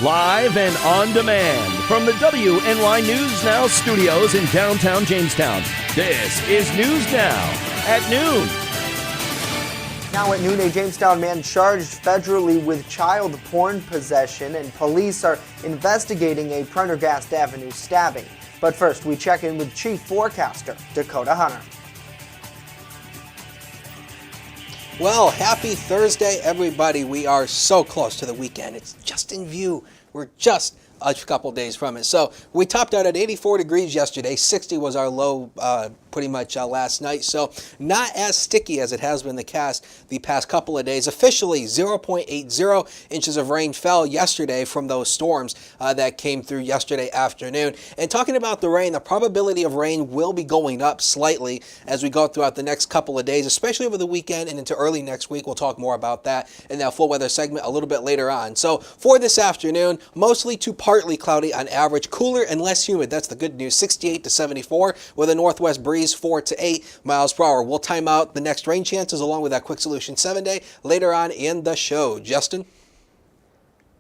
Live and on demand from the WNY News Now studios in downtown Jamestown. This is News Now at noon. Now at noon, a Jamestown man charged federally with child porn possession, and police are investigating a Prendergast Avenue stabbing. But first, we check in with Chief Forecaster Dakota Hunter. Well, happy Thursday, everybody. We are so close to the weekend. It's just in view. We're just a couple days from it. So we topped out at 84 degrees yesterday. 60 was our low pretty much last night. So not as sticky as it has been the past couple of days. Officially 0.80 inches of rain fell yesterday from those storms that came through yesterday afternoon. And talking about the rain, the probability of rain will be going up slightly as we go throughout the next couple of days, especially over the weekend and into early next week. We'll talk more about that in that full weather segment a little bit later on. So for this afternoon, mostly to partly cloudy on average, cooler and less humid. That's the good news. 68 to 74 with a northwest breeze 4 to 8 miles per hour. We'll time out the next rain chances along with that Quick Solution 7-day later on in the show. Justin?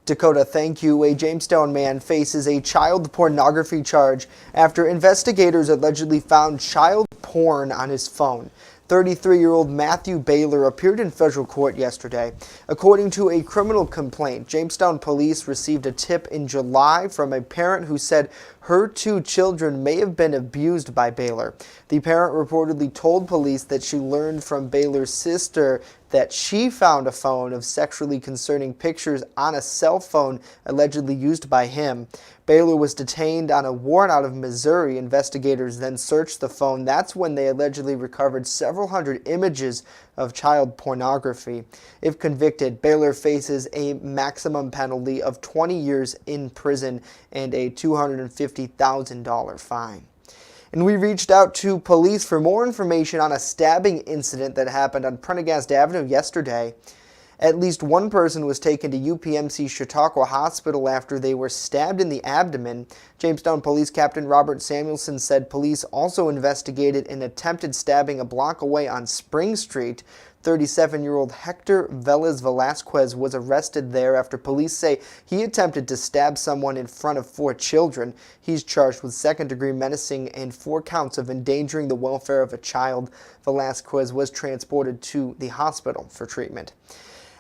Dakota, thank you. A Jamestown man faces a child pornography charge after investigators allegedly found child porn on his phone. 33-year-old Matthew Baylor appeared in federal court yesterday. According to a criminal complaint, Jamestown police received a tip in July from a parent who said her 2 children may have been abused by Baylor. The parent reportedly told police that she learned from Baylor's sister that she found a phone of sexually concerning pictures on a cell phone allegedly used by him. Baylor was detained on a warrant out of Missouri. Investigators then searched the phone. That's when they allegedly recovered several hundred images of child pornography. If convicted, Baylor faces a maximum penalty of 20 years in prison and a $250,000 fine. And we reached out to police for more information on a stabbing incident that happened on Prendergast Avenue yesterday. At least one person was taken to UPMC Chautauqua Hospital after they were stabbed in the abdomen. Jamestown Police Captain Robert Samuelson said police also investigated an attempted stabbing a block away on Spring Street. 37-year-old Hector Velez Velasquez was arrested there after police say he attempted to stab someone in front of 4 children. He's charged with second-degree menacing and 4 counts of endangering the welfare of a child. Velasquez was transported to the hospital for treatment.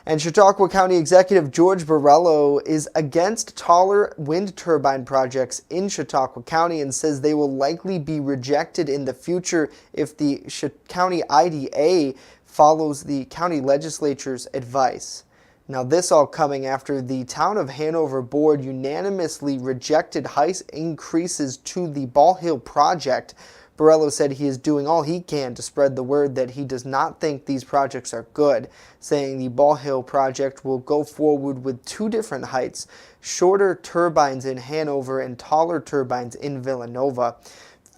And Chautauqua County Executive George Borrello is against taller wind turbine projects in Chautauqua County and says they will likely be rejected in the future if the county IDA follows the county legislature's advice. Now, this all coming after the Town of Hanover Board unanimously rejected height increases to the Ball Hill project. Borrello said he is doing all he can to spread the word that he does not think these projects are good, saying the Ball Hill project will go forward with 2 different heights, shorter turbines in Hanover and taller turbines in Villanova.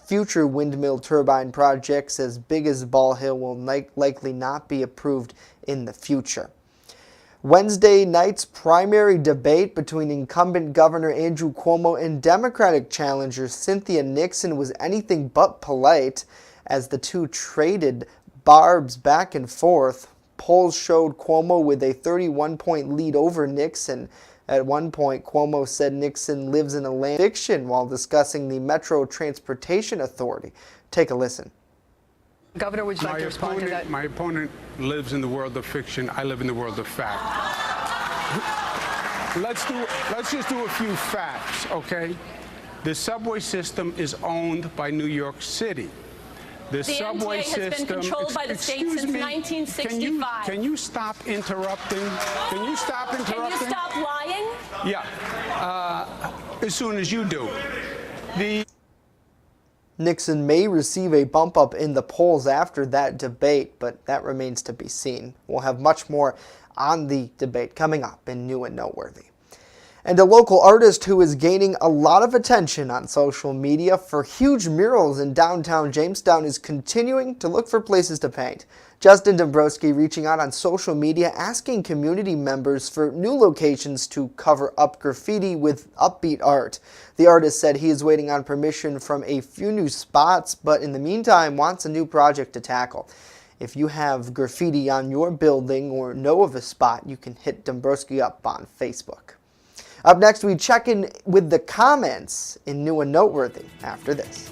Future windmill turbine projects as big as Ball Hill will likely not be approved in the future. Wednesday night's primary debate between incumbent Governor Andrew Cuomo and Democratic challenger Cynthia Nixon was anything but polite as the two traded barbs back and forth. Polls showed Cuomo with a 31-point lead over Nixon. At one point, Cuomo said Nixon lives in a land of fiction while discussing the Metro Transportation Authority. Take a listen. Governor, would you like to respond to that? My opponent lives in the world of fiction. I live in the world of fact. Let's just do a few facts, okay? The subway system is owned by New York City. The subway MTA has been controlled by the state since 1965. Can you stop interrupting? Can you stop interrupting? Can you stop lying? Yeah, as soon as you do. Nixon may receive a bump up in the polls after that debate, but that remains to be seen. We'll have much more on the debate coming up in New and Noteworthy. And a local artist who is gaining a lot of attention on social media for huge murals in downtown Jamestown is continuing to look for places to paint. Justin Dombrowski reaching out on social media asking community members for new locations to cover up graffiti with upbeat art. The artist said he is waiting on permission from a few new spots, but in the meantime wants a new project to tackle. If you have graffiti on your building or know of a spot, you can hit Dombrowski up on Facebook. Up next, we check in with the comments in New and Noteworthy after this.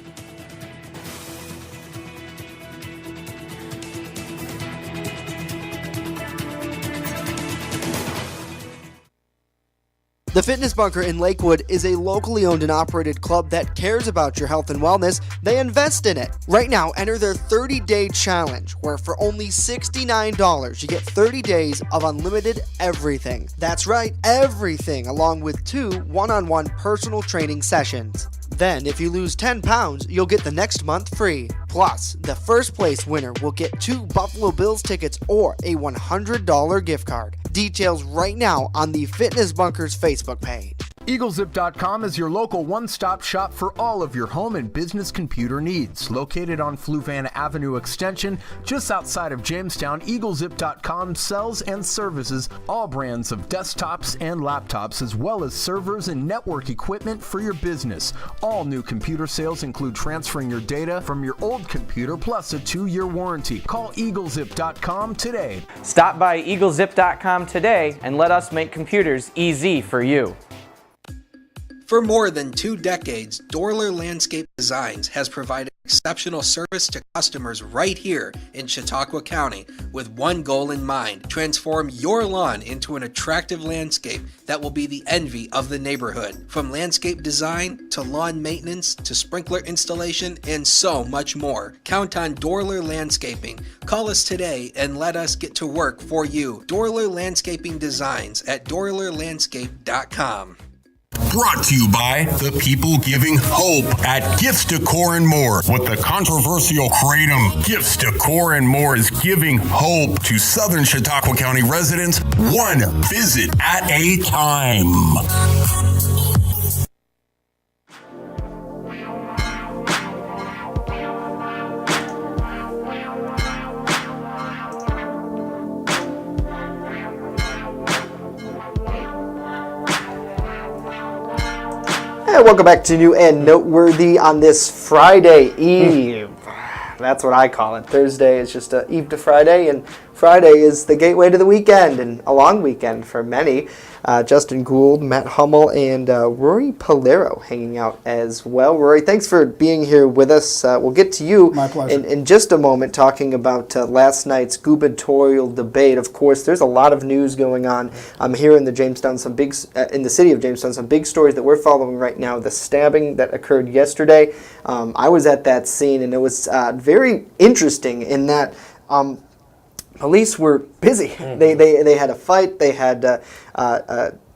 The Fitness Bunker in Lakewood is a locally owned and operated club that cares about your health and wellness. They invest in it. Right now, enter their 30-day challenge, where for only $69, you get 30 days of unlimited everything. That's right, everything, along with 2 one-on-one personal training sessions. Then, if you lose 10 pounds, you'll get the next month free. Plus, the first place winner will get 2 Buffalo Bills tickets or a $100 gift card. Details right now on the Fitness Bunker's Facebook page. EagleZip.com is your local one-stop shop for all of your home and business computer needs. Located on Fluvanna Avenue Extension, just outside of Jamestown, EagleZip.com sells and services all brands of desktops and laptops, as well as servers and network equipment for your business. All new computer sales include transferring your data from your old computer, plus a 2-year warranty. Call EagleZip.com today. Stop by EagleZip.com today and let us make computers easy for you. For more than 2 decades, Dorler Landscape Designs has provided exceptional service to customers right here in Chautauqua County with one goal in mind: transform your lawn into an attractive landscape that will be the envy of the neighborhood. From landscape design to lawn maintenance to sprinkler installation and so much more. Count on Dorler Landscaping. Call us today and let us get to work for you. Dorler Landscaping Designs at dorlerlandscape.com. Brought to you by the people giving hope at Gifts Decor and More. With the controversial Kratom, Gifts Decor and More is giving hope to Southern Chautauqua County residents, one visit at a time. And welcome back to New and Noteworthy on this Friday Eve. That's what I call it. Thursday is just a eve to Friday, and Friday is the gateway to the weekend, and a long weekend for many. Justin Gould, Matt Hummel, and Rory Polero hanging out as well. Rory, thanks for being here with us. We'll get to you My pleasure. in just a moment, talking about last night's gubernatorial debate. Of course, there's a lot of news going on here in the Jamestown, in the city of Jamestown. Some big stories that we're following right now. The stabbing that occurred yesterday. I was at that scene, and it was very interesting in that police were busy. They had a fight. They had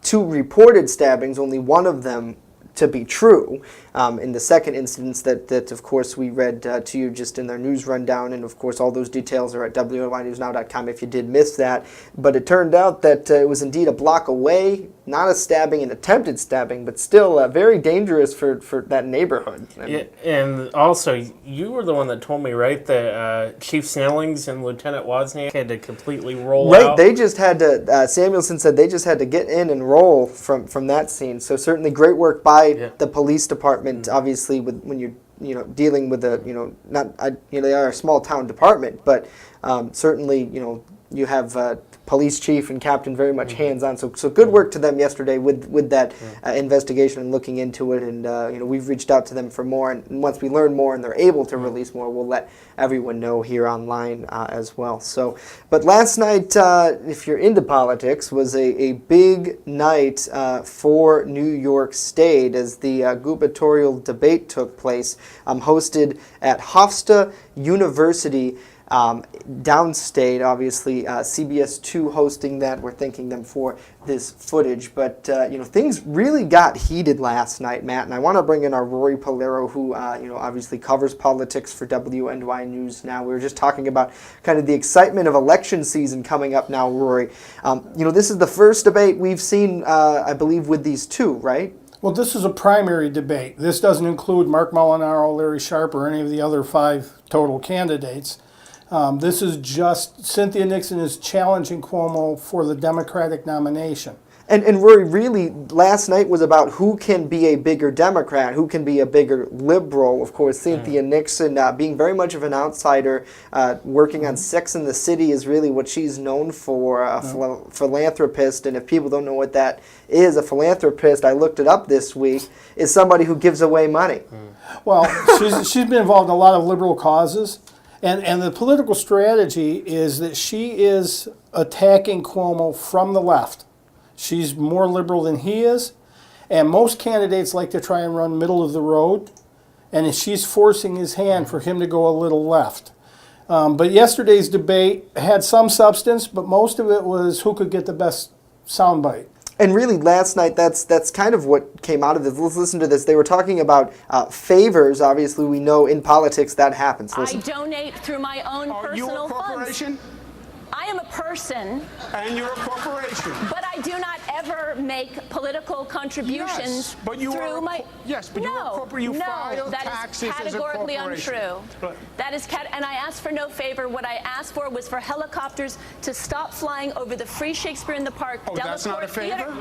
2 reported stabbings, only one of them to be true. In the second instance that of course, we read to you just in their news rundown, and of course, all those details are at WNYNewsNow.com if you did miss that. But it turned out that it was indeed a block away, not a stabbing, an attempted stabbing, but still very dangerous for that neighborhood. Yeah, and also, you were the one that told me, right, that Chief Snellings and Lieutenant Wozniak had to completely roll out? Right, they just had to, Samuelson said they just had to get in and roll from that scene. So certainly great work by the police department. Obviously, when you're dealing with they are a small town department, but certainly you have police chief and captain very much hands-on. So good work to them yesterday with that investigation and looking into it. And we've reached out to them for more. And once we learn more and they're able to release more, we'll let everyone know here online as well. So, but last night, if you're into politics, was a big night for New York State as the gubernatorial debate took place, hosted at Hofstra University. Downstate, obviously, CBS 2 hosting that. We're thanking them for this footage. But, things really got heated last night, Matt. And I want to bring in our Rory Polero, who, obviously covers politics for WNY News Now. We were just talking about kind of the excitement of election season coming up now, Rory. This is the first debate we've seen, I believe, with these 2, right? Well, this is a primary debate. This doesn't include Mark Molinaro, Larry Sharpe, or any of the other 5 total candidates. This is just Cynthia Nixon is challenging Cuomo for the Democratic nomination. And Rory, really, last night was about who can be a bigger Democrat, who can be a bigger liberal. Of course, Cynthia Nixon being very much of an outsider, working on Sex and the City is really what she's known for, philanthropist. And if people don't know what that is, a philanthropist, I looked it up this week, is somebody who gives away money. Well, she's been involved in a lot of liberal causes. And the political strategy is that she is attacking Cuomo from the left. She's more liberal than he is, and most candidates like to try and run middle of the road, and she's forcing his hand for him to go a little left. But yesterday's debate had some substance, but most of it was who could get the best soundbite. And really, last night, that's kind of what came out of this. Let's listen to this. They were talking about favors. Obviously, we know in politics that happens. Listen. I donate through my own Are you a personal corporation? funds. I am a person. And you're a corporation. But I do not ever make political contributions Yes, but you through are a my. yes, but you're a corporate. You file that taxes is as a categorically corporation. untrue. But- That is and I asked for no favor. What I asked for was for helicopters to stop flying over the Free Shakespeare in the Park. Oh, that's not a favor? Theater.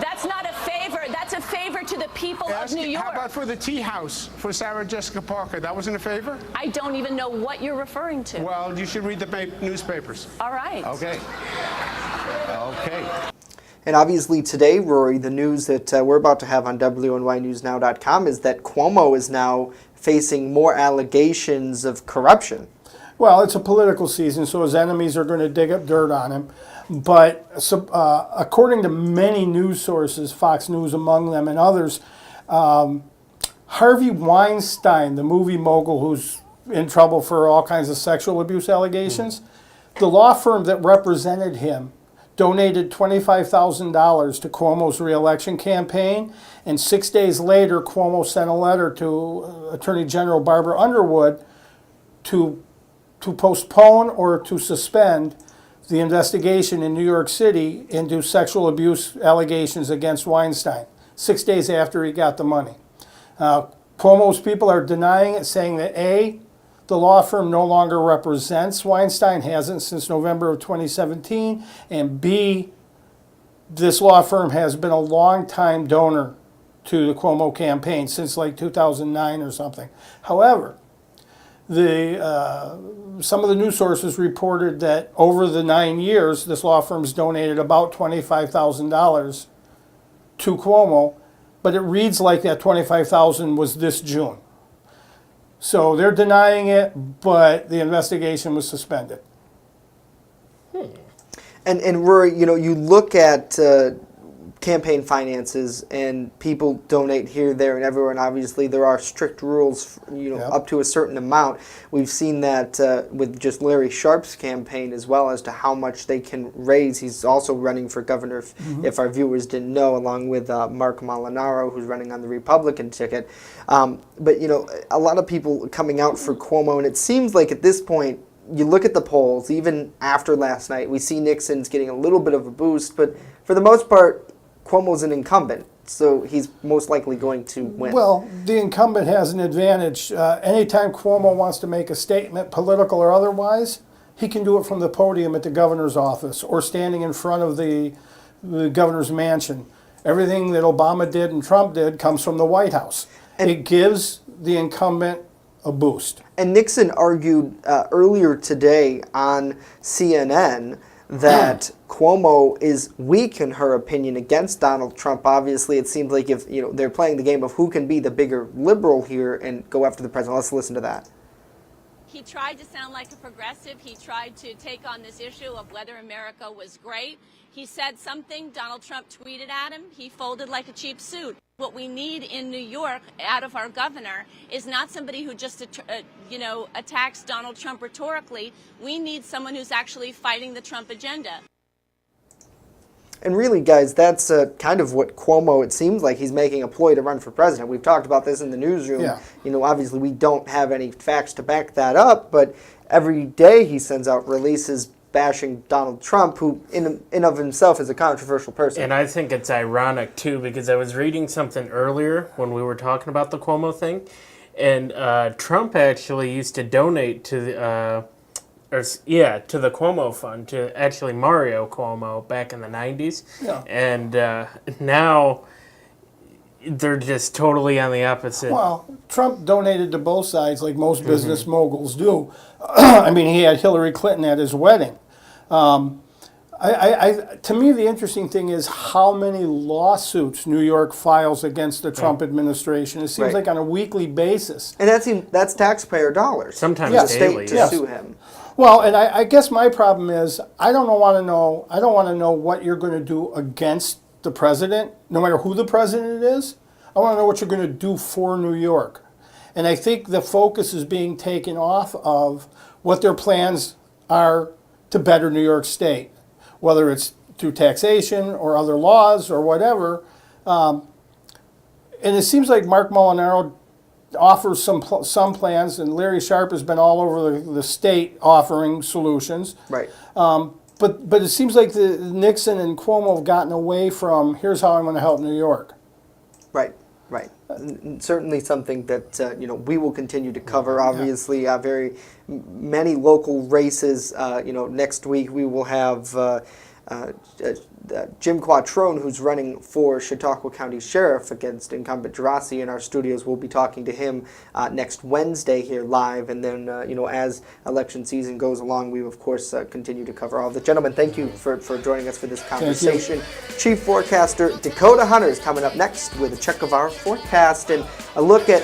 That's not a favor. That's a favor to the people of New York. How about for the tea house for Sarah Jessica Parker? That wasn't a favor? I don't even know what you're referring to. Well, you should read the newspapers. All right. Okay. Okay. And obviously today, Rory, the news that we're about to have on WNYNewsNow.com is that Cuomo is now facing more allegations of corruption. Well, it's a political season, so his enemies are going to dig up dirt on him. But according to many news sources, Fox News among them and others, Harvey Weinstein, the movie mogul who's in trouble for all kinds of sexual abuse allegations, the law firm that represented him donated $25,000 to Cuomo's reelection campaign, and 6 days later, Cuomo sent a letter to Attorney General Barbara Underwood to postpone or to suspend the investigation in New York City into sexual abuse allegations against Weinstein, 6 days after he got the money. Cuomo's people are denying it, saying that A, the law firm no longer represents Weinstein, hasn't since November of 2017, and B, this law firm has been a long-time donor to the Cuomo campaign since like 2009 or something. However, some of the news sources reported that over the 9 years, this law firm's donated about $25,000 to Cuomo, but it reads like that $25,000 was this June. So they're denying it, but the investigation was suspended. And Rory, you know, you look at campaign finances and people donate here, there, and everywhere, and obviously there are strict rules, you know, up to a certain amount. We've seen that with just Larry Sharp's campaign as well as to how much they can raise. He's also running for governor, if our viewers didn't know, along with Mark Molinaro, who's running on the Republican ticket. But, you know, a lot of people coming out for Cuomo, and it seems like at this point, you look at the polls, even after last night, we see Nixon's getting a little bit of a boost, but for the most part, Cuomo's an incumbent, so he's most likely going to win. Well, the incumbent has an advantage. Anytime Cuomo wants to make a statement, political or otherwise, he can do it from the podium at the governor's office or standing in front of the governor's mansion. Everything that Obama did and Trump did comes from the White House. And it gives the incumbent a boost. And Nixon argued earlier today on CNN that Cuomo is weak, in her opinion, against Donald Trump. Obviously, it seems like if they're playing the game of who can be the bigger liberal here and go after the president. Let's listen to that. He tried to sound like a progressive. He tried to take on this issue of whether America was great. He said something, Donald Trump tweeted at him. He folded like a cheap suit. What we need in New York out of our governor is not somebody who just, attacks Donald Trump rhetorically. We need someone who's actually fighting the Trump agenda. And really, guys, that's kind of what Cuomo, it seems like he's making a ploy to run for president. We've talked about this in the newsroom. Yeah. Obviously we don't have any facts to back that up, but every day he sends out releases bashing Donald Trump, who in of himself is a controversial person. And I think it's ironic, too, because I was reading something earlier when we were talking about the Cuomo thing, and Trump actually used to donate to to the Cuomo Fund, to actually Mario Cuomo back in the 90s. Yeah. And now they're just totally on the opposite. Well, Trump donated to both sides like most business moguls do. I mean, he had Hillary Clinton at his wedding. To me, the interesting thing is how many lawsuits New York files against the Trump administration. It seems like on a weekly basis. And that's taxpayer dollars. Sometimes for the daily. state to sue him. Well, and I guess my problem is I don't want to know what you're going to do against the president, no matter who the president is. I want to know what you're going to do for New York. And I think the focus is being taken off of what their plans are to better New York State, whether it's through taxation or other laws or whatever. And it seems like Mark Molinaro offers some plans, and Larry Sharpe has been all over the state offering solutions. Right. But it seems like the Nixon and Cuomo have gotten away from here's how I'm going to help New York. Right. Right. Certainly something that we will continue to cover. Obviously, very many local races. Next week we will have Jim Quattrone, who's running for Chautauqua County Sheriff against incumbent Gerasi in our studios. We'll be talking to him next Wednesday here live. And then, as election season goes along, we, of course, continue to cover all of the gentlemen. Thank you for joining us for this conversation. Chief Forecaster Dakota Hunter is coming up next with a check of our forecast and a look at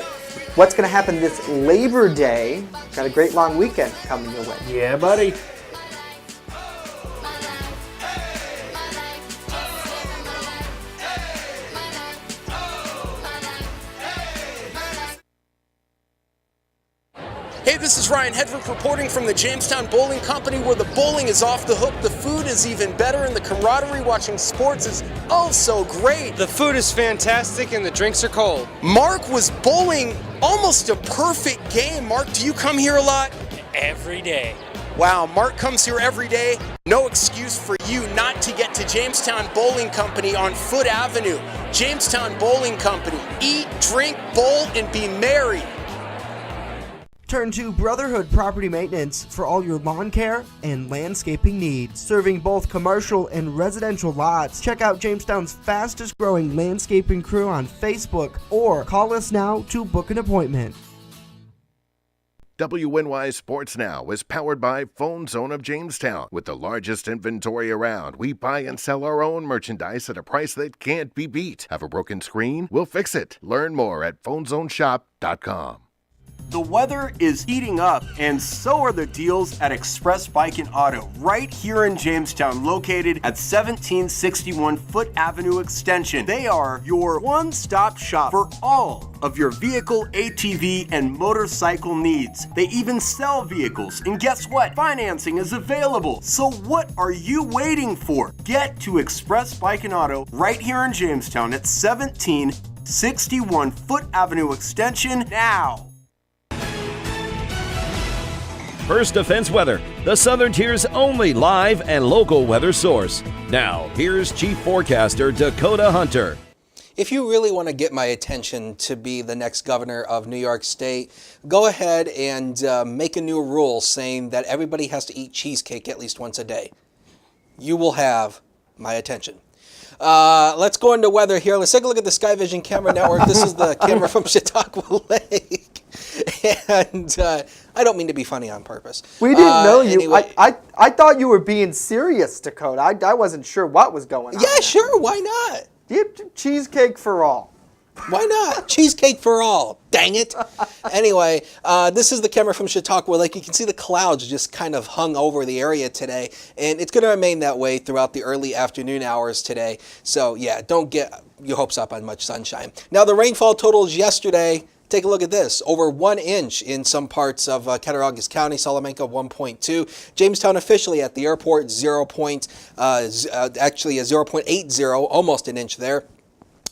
what's going to happen this Labor Day. Got a great long weekend coming your way. Yeah, buddy. Hey, this is Ryan Hedrick reporting from the Jamestown Bowling Company, where the bowling is off the hook, the food is even better, and the camaraderie watching sports is oh so great. The food is fantastic and the drinks are cold. Mark was bowling almost a perfect game. Mark, do you come here a lot? Every day. Wow, Mark comes here every day. No excuse for you not to get to Jamestown Bowling Company on Foote Avenue. Jamestown Bowling Company. Eat, drink, bowl, and be merry. Turn to Brotherhood Property Maintenance for all your lawn care and landscaping needs. Serving both commercial and residential lots. Check out Jamestown's fastest growing landscaping crew on Facebook or call us now to book an appointment. WNY Sports Now is powered by Phone Zone of Jamestown. With the largest inventory around, we buy and sell our own merchandise at a price that can't be beat. Have a broken screen? We'll fix it. Learn more at PhoneZoneShop.com. The weather is heating up, and so are the deals at Express Bike and Auto, right here in Jamestown, located at 1761 Foote Avenue Extension. They are your one-stop shop for all of your vehicle, ATV, and motorcycle needs. They even sell vehicles, and guess what? Financing is available. So what are you waiting for? Get to Express Bike and Auto right here in Jamestown at 1761 Foote Avenue Extension now. First Defense Weather, the Southern Tier's only live and local weather source. Now, here's Chief Forecaster Dakota Hunter. If you really want to get my attention to be the next governor of New York State, go ahead and make a new rule saying that everybody has to eat cheesecake at least once a day. You will have my attention. Let's go into weather here. Let's take a look at the Sky Vision Camera Network. This is the camera from Chautauqua Lake. And I don't mean to be funny on purpose. We didn't know you. Anyway. I thought you were being serious, Dakota. I wasn't sure what was going on. Yeah, sure. Why not? Cheesecake for all. Why not? Cheesecake for all. Dang it. Anyway, this is the camera from Chautauqua Lake. You can see the clouds just kind of hung over the area today, and it's going to remain that way throughout the early afternoon hours today. So, yeah, don't get your hopes up on much sunshine. Now, the rainfall totals yesterday. Take a look at this. Over 1 inch in some parts of Cattaraugus County, Salamanca 1.2. Jamestown officially at the airport 0.80, almost an inch there.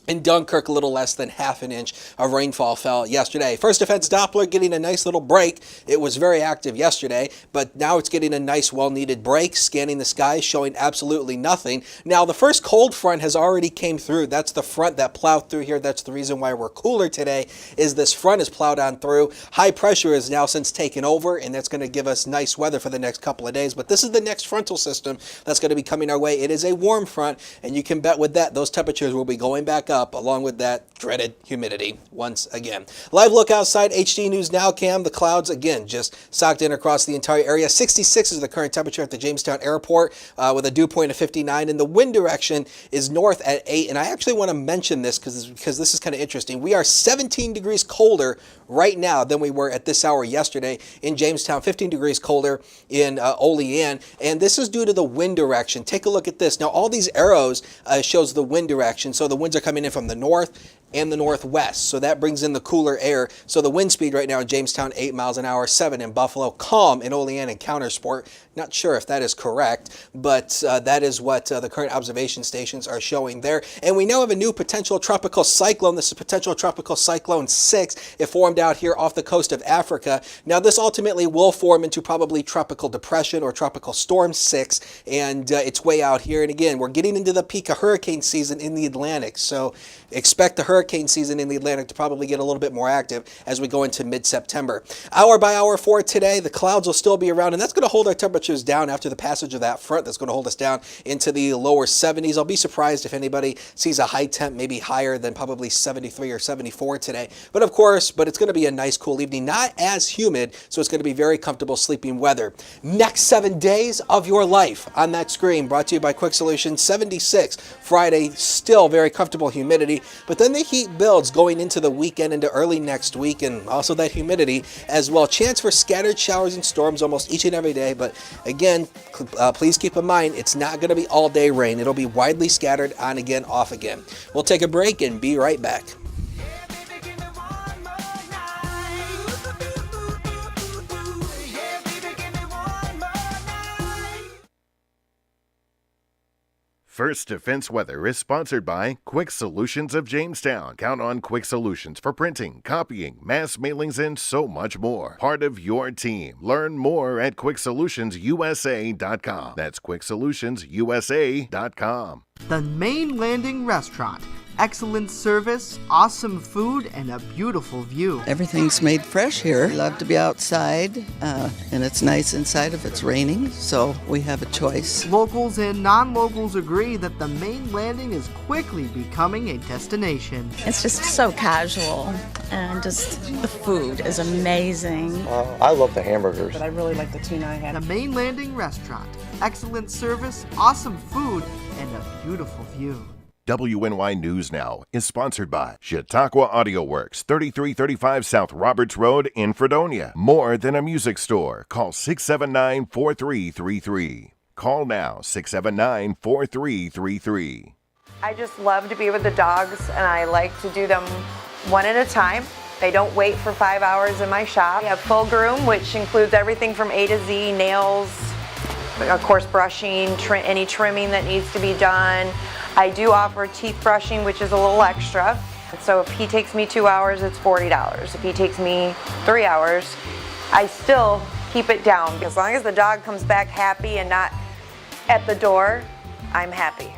In Dunkirk, a little less than half an inch of rainfall fell yesterday. First Defense Doppler getting a nice little break. It was very active yesterday, but now it's getting a nice, well-needed break, scanning the sky, showing absolutely nothing. Now, the first cold front has already came through. That's the front that plowed through here. That's the reason why we're cooler today, is this front is plowed on through. High pressure is now since taken over, and that's going to give us nice weather for the next couple of days. But this is the next frontal system that's going to be coming our way. It is a warm front, and you can bet with that, those temperatures will be going back up, along with that dreaded humidity once again. Live look outside HD News Now cam. The clouds again just socked in across the entire area. 66 is the current temperature at the Jamestown Airport with a dew point of 59, and the wind direction is north at 8. And I actually want to mention this because this is kind of interesting. We are 17 degrees colder right now than we were at this hour yesterday in Jamestown, 15 degrees colder in Olean, and this is due to the wind direction. Take a look at this. Now, all these arrows shows the wind direction, so the winds are coming in from the north and the northwest, so that brings in the cooler air. So the wind speed right now in Jamestown, 8 miles an hour, 7 in Buffalo, calm in Olean and Countersport. Not sure if that is correct, but that is what the current observation stations are showing there. And we now have a new potential tropical cyclone. This is potential tropical cyclone 6. It formed out here off the coast of Africa. Now, this ultimately will form into probably tropical depression or tropical storm 6, and it's way out here. And again, we're getting into the peak of hurricane season in the Atlantic, so expect the hurricane season in the Atlantic to probably get a little bit more active as we go into mid-September. Hour by hour for today, the clouds will still be around, and that's going to hold our temperatures down after the passage of that front. That's going to hold us down into the lower 70s. I'll be surprised if anybody sees a high temp maybe higher than probably 73 or 74 today. But of course, it's going to be a nice cool evening, not as humid, so it's going to be very comfortable sleeping weather. Next 7 days of your life on that screen, brought to you by Quick Solutions. 76 Friday, still very comfortable humidity, but then the heat builds going into the weekend, into early next week, and also that humidity as well. Chance for scattered showers and storms almost each and every day, but again, please keep in mind, it's not going to be all day rain. It'll be widely scattered, on again, off again. We'll take a break and be right back. First Defense Weather is sponsored by Quick Solutions of Jamestown. Count on Quick Solutions for printing, copying, mass mailings, and so much more. Part of your team. Learn more at QuickSolutionsUSA.com. That's QuickSolutionsUSA.com. The Main Landing Restaurant. Excellent service, awesome food, and a beautiful view. Everything's made fresh here. We love to be outside, and it's nice inside if it's raining, so we have a choice. Locals and non-locals agree that the Main Landing is quickly becoming a destination. It's just so casual, and just the food is amazing. I love the hamburgers. But I really like the tuna I had. The Main Landing Restaurant. Excellent service, awesome food, and a beautiful view. WNY News Now is sponsored by Chautauqua Audio Works, 3335 South Roberts Road in Fredonia. More than a music store. Call 679-4333. Call now, 679-4333. I just love to be with the dogs, and I like to do them one at a time. They don't wait for 5 hours in my shop. We have full groom, which includes everything from A to Z, nails, of course brushing, any trimming that needs to be done. I do offer teeth brushing, which is a little extra. So if he takes me 2 hours, it's $40. If he takes me 3 hours, I still keep it down. As long as the dog comes back happy and not at the door, I'm happy.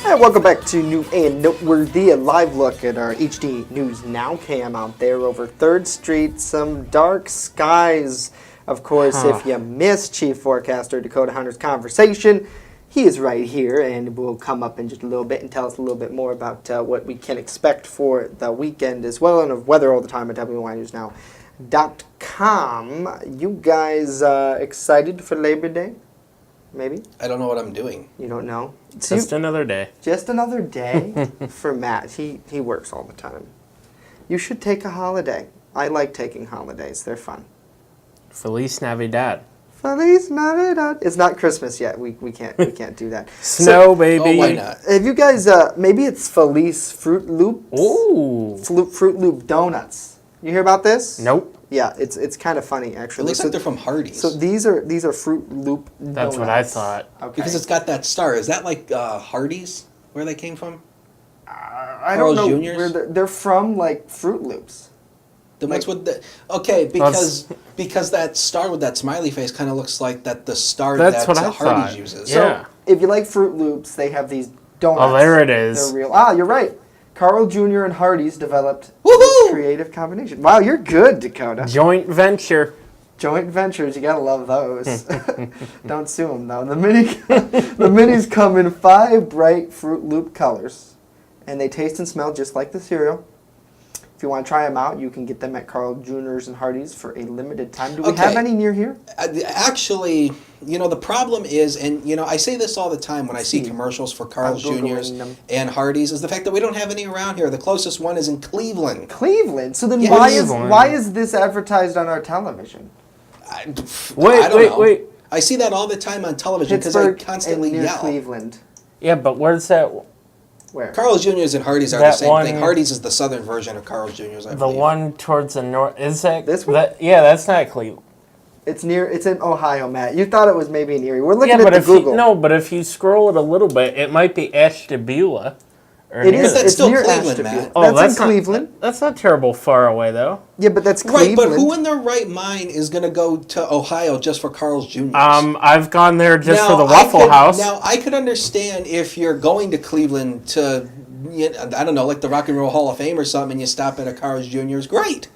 Hi, welcome back to New and Noteworthy, a live look at our HD News Now cam out there over 3rd Street. Some dark skies, of course, if you missed Chief Forecaster Dakota Hunter's conversation. He is right here and will come up in just a little bit and tell us a little bit more about what we can expect for the weekend as well, and of weather all the time at WNYNewsNow.com. You guys excited for Labor Day? Maybe? I don't know what I'm doing. You don't know? Just another day. Just another day for Matt. He works all the time. You should take a holiday. I like taking holidays. They're fun. Feliz Navidad. Feliz Navidad. It's not Christmas yet. We can't do that. Snow, baby. Oh, why not? Have you guys? Maybe it's Feliz Fruit Loops. Ooh. Fruit Loop donuts. You hear about this? Nope. Yeah, it's kind of funny actually. It looks like they're from Hardee's. So these are Fruit Loop donuts. That's what I thought. Okay. Because it's got that star. Is that like Hardee's? Where they came from? I don't know Carl's Jr.'s? where they're from. Like Fruit Loops. The ones with the because that star with that smiley face kind of looks like the star That's that what I Hardee's thought. uses. Yeah. So if you like Fruit Loops, they have these donuts. Oh, there it is. They're real. Ah, you're right. Carl Jr. and Hardee's developed Woohoo! this creative combination. Wow, you're good, Dakota. Joint venture. Joint ventures, you gotta love those. Don't sue them though. The minis come in 5 bright Fruit Loop colors, and they taste and smell just like the cereal. If you want to try them out, you can get them at Carl Jr.'s and Hardee's for a limited time. Do we have any near here? Actually, the problem is, and I say this all the time when I see commercials for Carl's Jr.'s and Hardee's, is the fact that we don't have any around here. The closest one is in Cleveland. Cleveland? So then Yes. why is this advertised on our television? I don't know. Wait. I see that all the time on television because I Pittsburgh constantly and near yell. Cleveland. Yeah, but where's that? Where? Carl's Jr.'s and Hardee's are the That same one- thing. Hardee's is the southern version of Carl's Jr.'s, I The believe. one towards the north. Is that this one? Yeah, that's not Cleveland. It's in Ohio, Matt. You thought it was maybe in Erie. We're looking Yeah, at but the Google. but if you scroll it a little bit, it might be Ashtabula. It is. That's It's still near Cleveland, Ashtabula. Matt. Oh, That's in not, Cleveland. That's not terrible far away though. Yeah, but that's Right, Cleveland. but who in their right mind is going to go to Ohio just for Carl's Jr.'s? I've gone there just for the I Waffle could- House. Now, I could understand if you're going to Cleveland to, I don't know, like the Rock and Roll Hall of Fame or something, and you stop at a Carl's Jr.'s. Great.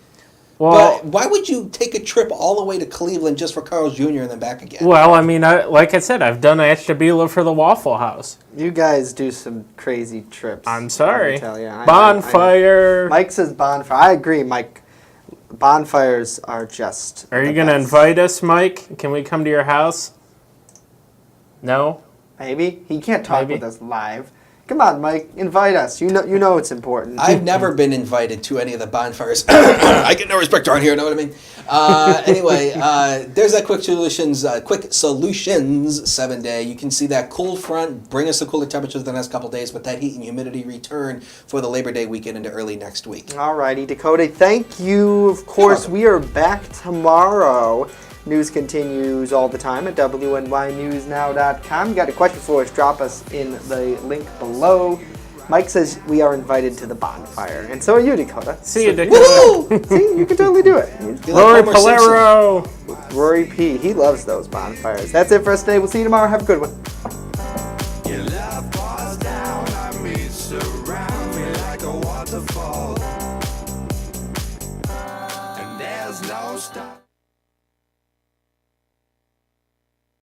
Well, but why would you take a trip all the way to Cleveland just for Carl's Jr. and then back again? well, I mean, like I said, I've done Ashtabula for the Waffle House. You guys do some crazy trips. I'm sorry. I tell you. Bonfire. Mike says bonfire. I agree, Mike. Bonfires are just. Are you the going to best. invite us, Mike? Can we come to your house? No? Maybe he can't talk Maybe. with us live. Come on, Mike. Invite us. You know it's important. I've never been invited to any of the bonfires. I get no respect around here, know what I mean? Anyway, there's that Quick Solutions 7-day. You can see that cool front bring us the cooler temperatures the next couple days, but that heat and humidity return for the Labor Day weekend into early next week. Alrighty, Dakota. Thank you. Of course, we are back tomorrow. News continues all the time at WNYNewsNow.com. Got a question for us? Drop us in the link below. Mike says we are invited to the bonfire, and so are you, Dakota. See you, Dakota. Woo! See, you can totally do it. Rory Polero. Rory P. He loves those bonfires. That's it for us today. We'll see you tomorrow. Have a good one. Your love pours down on me, surround me like a waterfall, and there's no stop.